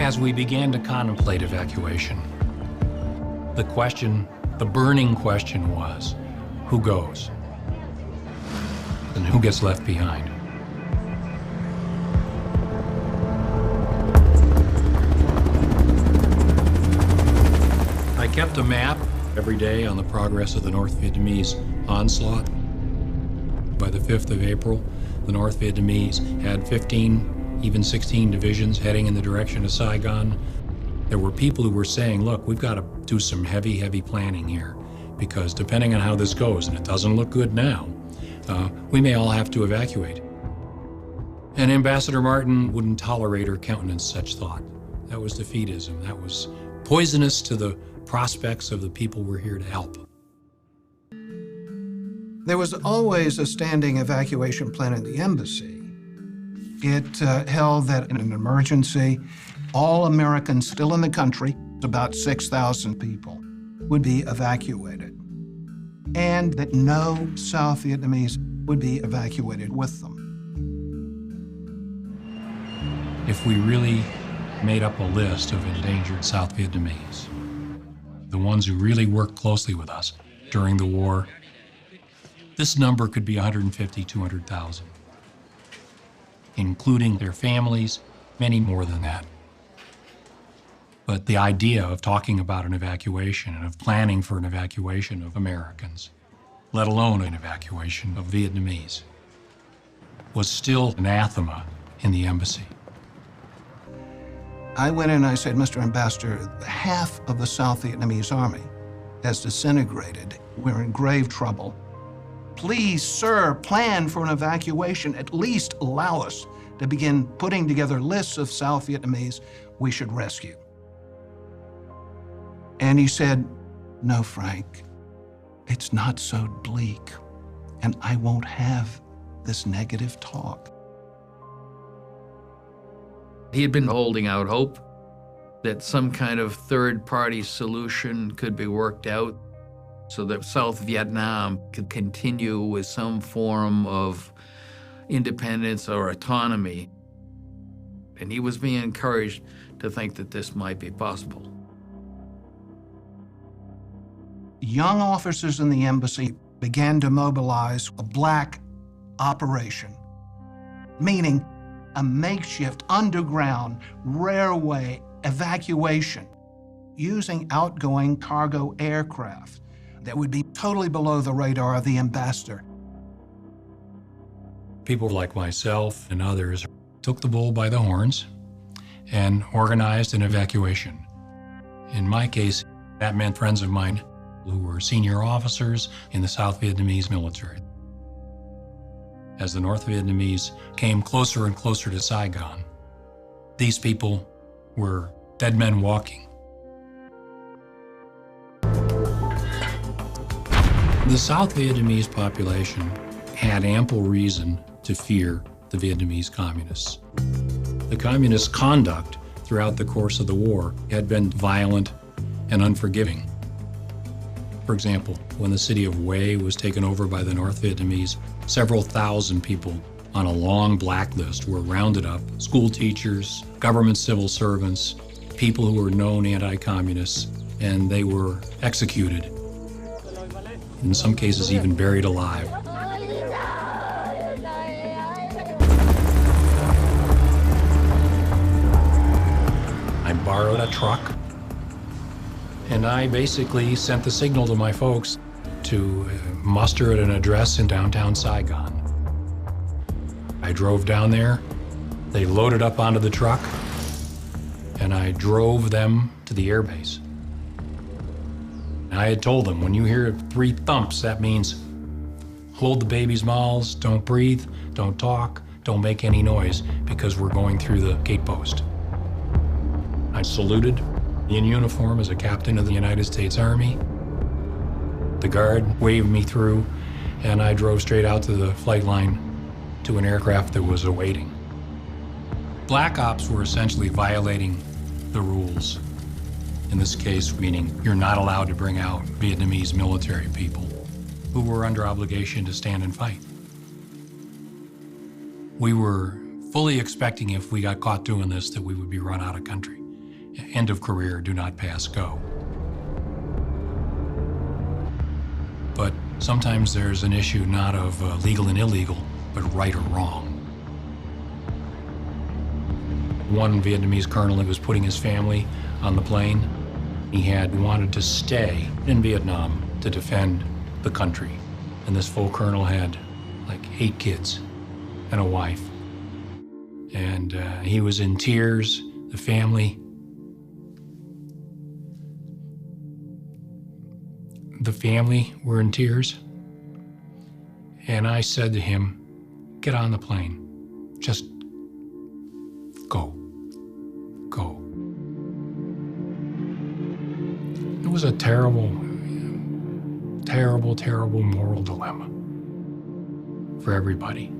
As we began to contemplate evacuation, the burning question was, who goes? And who gets left behind? I kept a map every day on the progress of the North Vietnamese onslaught. By the 5th of April, the North Vietnamese had 15, even 16 divisions heading in the direction of Saigon. There were people who were saying, look, we've got to do some heavy, heavy planning here, because depending on how this goes, and it doesn't look good now, we may all have to evacuate. And Ambassador Martin wouldn't tolerate or countenance such thought. That was defeatism. That was poisonous to the prospects of the people we're here to help. There was always a standing evacuation plan in the embassy. It held that in an emergency, all Americans still in the country, about 6,000 people, would be evacuated, and that no South Vietnamese would be evacuated with them. If we really made up a list of endangered South Vietnamese, the ones who really worked closely with us during the war, this number could be 150, 200,000, including their families, many more than that. But the idea of talking about an evacuation and of planning for an evacuation of Americans, let alone an evacuation of Vietnamese, was still anathema in the embassy. I went in and I said, Mr. Ambassador, half of the South Vietnamese army has disintegrated. We're in grave trouble. Please, sir, plan for an evacuation. At least allow us to begin putting together lists of South Vietnamese we should rescue. And he said, no, Frank, it's not so bleak, and I won't have this negative talk. He had been holding out hope that some kind of third-party solution could be worked out so that South Vietnam could continue with some form of independence or autonomy. And he was being encouraged to think that this might be possible. Young officers in the embassy began to mobilize a black operation, meaning a makeshift underground railway evacuation using outgoing cargo aircraft that would be totally below the radar of the ambassador. People like myself and others took the bull by the horns and organized an evacuation. In my case, that meant friends of mine who were senior officers in the South Vietnamese military. As the North Vietnamese came closer and closer to Saigon, these people were dead men walking. The South Vietnamese population had ample reason to fear the Vietnamese communists. The communist conduct throughout the course of the war had been violent and unforgiving. For example, when the city of Hue was taken over by the North Vietnamese, several thousand people on a long blacklist were rounded up, school teachers, government civil servants, people who were known anti-communists, and they were executed, in some cases even buried alive. I borrowed a truck, and I basically sent the signal to my folks to muster at an address in downtown Saigon. I drove down there, they loaded up onto the truck, and I drove them to the airbase. I had told them, when you hear 3 thumps, that means hold the babies' mouths, don't breathe, don't talk, don't make any noise, because we're going through the gate post. I saluted in uniform as a captain of the United States Army. The guard waved me through, and I drove straight out to the flight line to an aircraft that was awaiting. Black ops were essentially violating the rules. In this case, meaning you're not allowed to bring out Vietnamese military people who were under obligation to stand and fight. We were fully expecting, if we got caught doing this, that we would be run out of country. End of career, do not pass, go. But sometimes there's an issue not of legal and illegal, but right or wrong. One Vietnamese colonel who was putting his family on the plane, he had wanted to stay in Vietnam to defend the country. And this full colonel had like 8 kids and a wife. And he was in tears, the family. The family were in tears. And I said to him, get on the plane, just go, go. It was a terrible, terrible, terrible moral dilemma for everybody.